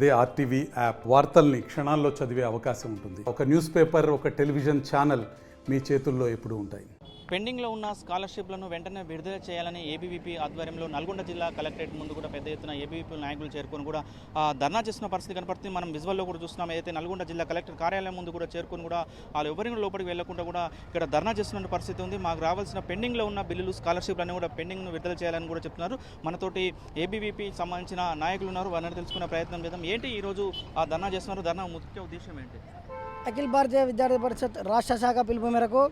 అదే RTV app వార్తల్ని క్షణాల్లో చదివే అవకాశం ఉంటుంది. ఒక న్యూస్ పేపర్, ఒక టెలివిజన్ ఛానల్ మీ చేతుల్లో ఎప్పుడూ ఉంటాయి. పెండింగ్లో ఉన్న స్కాలర్షిప్లను వెంటనే విడుదల చేయాలని ఏబీవీపీ ఆధ్వర్యంలో నల్గొండ జిల్లా కలెక్టరేట్ ముందు కూడా పెద్ద ఎత్తున ఏబీవీపీ నాయకులు చేరుకొని కూడా ధర్నా చేస్తున్న పరిస్థితి కనపడుతుంది. మనం విజువల్లో కూడా చూస్తున్నాం. ఏదైతే నల్గొండ జిల్లా కలెక్టర్ కార్యాలయం ముందు కూడా చేరుకొని కూడా వాళ్ళు ఎవరిని లోపలికి వెళ్లకుండా కూడా ఇక్కడ ధర్నా చేస్తున్న పరిస్థితి ఉంది. మాకు రావాల్సిన పెండింగ్లో ఉన్న బిల్లులు, స్కాలర్షిప్లన్నీ కూడా పెండింగ్ను విడుదల చేయాలని కూడా చెప్తున్నారు. మనతోటి ఏబీవీపీ సంబంధించిన నాయకులు ఉన్నారు. వారిని తెలుసుకునే ప్రయత్నం చేద్దాం. ఏంటి ఈరోజు ధర్నా చేస్తున్నారు? ధర్నా ముఖ్య ఉద్దేశం ఏంటి? అఖిల భారతీయ విద్యార్థి పరిషత్ రాష్ట్ర శాఖ పిలుపు మేరకు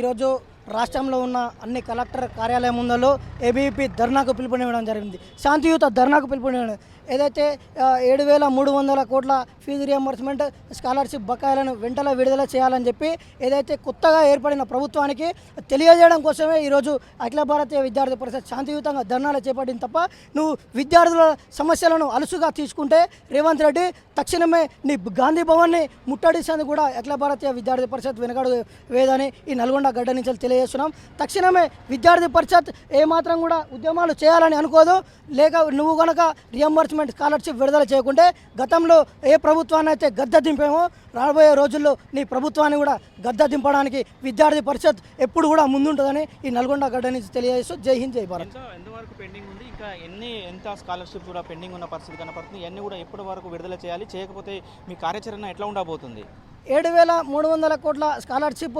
ఈరోజు రాష్ట్రంలో ఉన్న అన్ని కలెక్టర్ కార్యాలయం ముందలో ఏబీవీపీ ధర్నాకు పిలుపునివ్వడం జరిగింది. శాంతియుత ధర్నాకు పిలుపునివ్వడం. ఏదైతే 7,300 కోట్ల ఫీజు రియంబర్స్మెంట్ స్కాలర్షిప్ బకాయిలను వెంటనే విడుదల చేయాలని చెప్పి ఏదైతే కొత్తగా ఏర్పడిన ప్రభుత్వానికి తెలియజేయడం కోసమే ఈరోజు అఖిల భారతీయ విద్యార్థి పరిషత్ శాంతియుతంగా ధర్నాలు చేపట్టింది తప్ప నువ్వు విద్యార్థుల సమస్యలను అలుసుగా తీసుకుంటే రేవంత్ రెడ్డి తక్షణమే నీ గాంధీ భవన్ని ముట్టడిసేందుకు కూడా అఖిల భారతీయ విద్యార్థి పరిషత్ వెనకడు వేదని ఈ నల్గొండ గడ్డ నుంచి తెలియజేస్తున్నాం. తక్షణమే విద్యార్థి పరిషత్ ఏమాత్రం కూడా ఉద్యమాలు చేయాలని అనుకోదు. లేక నువ్వు కనుక రియంబర్స్మెంట్ స్కాలర్షిప్ విడుదల చేయకుంటే గతంలో ఏ ప్రభుత్వాన్ని అయితే గద్ద దింపేమో రాబోయే రోజుల్లో నీ ప్రభుత్వాన్ని కూడా గద్ద దింపడానికి విద్యార్థి పరిషత్ ఎప్పుడు కూడా ముందుంటుందని ఈ నల్గొండ గడ్డ నుంచి తెలియజేస్తూ జై హింద్, జై భారత్. ఎంతవరకు పెండింగ్ ఉంది? ఇంకా ఎంత స్కాలర్షిప్ కూడా పెండింగ్ ఉన్న పరిస్థితి కనపడుతుంది. ఇవన్నీ కూడా ఎప్పటి వరకు విడుదల చేయాలి? చేయకపోతే మీ కార్యాచరణ ఎట్లా ఉండబోతుంది? 7,300 కోట్ల స్కాలర్షిప్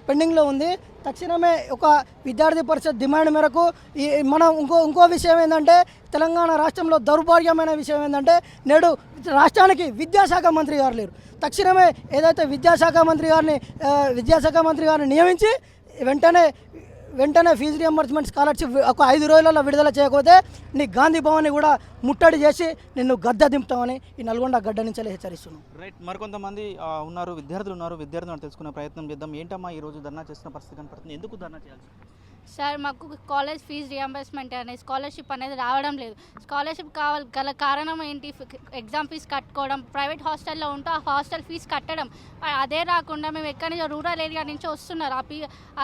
పెండింగ్లో ఉంది. తక్షణమే ఒక విద్యార్థి పరిషత్ డిమాండ్ మేరకు మనం ఇంకో విషయం ఏంటంటే తెలంగాణ రాష్ట్రంలో దౌర్భాగ్యమైన విషయం ఏంటంటే నేడు రాష్ట్రానికి విద్యాశాఖ మంత్రి గారు లేరు. తక్షణమే ఏదైతే విద్యాశాఖ మంత్రి గారిని నియమించి వెంటనే ఫీజు రియంబర్స్మెంట్ స్కాలర్షిప్ ఒక 5 రోజులలో విడుదల చేయకపోతే నీ గాంధీ భవన్ని కూడా ముట్టడి చేసి నిన్ను గద్ద దింపుతామని ఈ నల్గొండ గడ్డ నుంచి హెచ్చరిస్తున్నాం. రైట్, మరికొంతమంది విద్యార్థులు తెలుసుకునే ప్రయత్నం చేద్దాం. ఏంటమ్మా ఈరోజు ధర్నా చేస్తున్న పరిస్థితి కనపడుతుంది? ఎందుకు ధర్నా చేయాల్సి? సార్, మాకు కాలేజ్ ఫీజు రియంబర్స్మెంట్ అనేది స్కాలర్షిప్ అనేది రావడం లేదు. స్కాలర్షిప్ గల కారణం ఏంటి? ఎగ్జామ్ ఫీజు కట్టుకోవడం, ప్రైవేట్ హాస్టల్లో ఉంటూ ఆ హాస్టల్ ఫీజు కట్టడం. అదే రాకుండా మేము ఎక్కడి నుంచి రూరల్ ఏరియా నుంచి వస్తున్నారు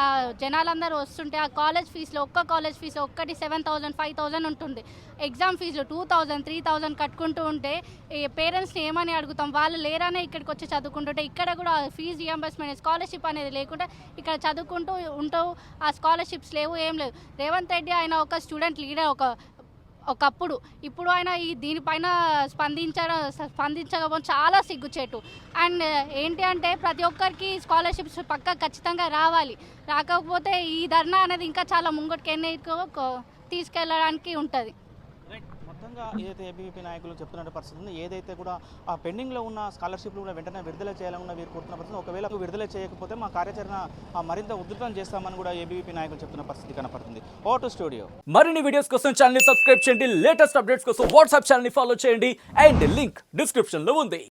ఆ జనాలందరూ వస్తుంటే ఆ కాలేజ్ ఫీజులో ఒక్క కాలేజ్ ఫీజు ఒక్కటి 7,000, 5,000 ఉంటుంది. ఎగ్జామ్ ఫీజులో 2,000, 3,000 కట్టుకుంటూ ఉంటే పేరెంట్స్ని ఏమని అడుగుతాం? వాళ్ళు లేరానే ఇక్కడికి వచ్చి చదువుకుంటుంటే ఇక్కడ కూడా ఫీజు రియంబర్స్మెంట్ స్కాలర్షిప్ అనేది లేకుండా ఇక్కడ చదువుకుంటూ ఉంటూ ఆ స్కాలర్షిప్స్ లేవు, ఏం లేదు. రేవంత్ రెడ్డి ఆయన ఒక స్టూడెంట్ లీడర్ ఒకప్పుడు. ఇప్పుడు ఆయన దీనిపైన స్పందించకపోవడం చాలా సిగ్గుచేటు. అండ్ ఏంటి అంటే ప్రతి ఒక్కరికి స్కాలర్షిప్స్ పక్కా ఖచ్చితంగా రావాలి. రాకపోతే ఈ ధర్నా అనేది ఇంకా చాలా ముంగటికి తీసుకెళ్ళడానికి ఉంటుంది. మొత్తంగా ఏదైతే ఏబీవీపీ నాయకులు చెప్తున్న పరిస్థితి ఉంది, ఏదైతే కూడా ఆ పెండింగ్లో ఉన్న స్కాలర్షిప్లు కూడా వెంటనే విడుదల చేయాలని వీరు కోరుతున్న పరిస్థితి. ఒకవేళ విడుదల చేయకపోతే మా కార్యాచరణ మరింత ఉధృతం చేస్తామని కూడా ఏబీవీపీ నాయకులు చెప్తున్న పరిస్థితి కనపడుతుంది. Vote studio. మరిన్ని వీడియోస్ కోసం ఛానల్ ని సబ్స్క్రైబ్ చేయండి. లేటెస్ట్ అప్డేట్స్ కోసం వాట్సాప్ ఛానల్ ని ఫాలో చేయండి. అండ్ లింక్ డిస్క్రిప్షన్ లో ఉంది.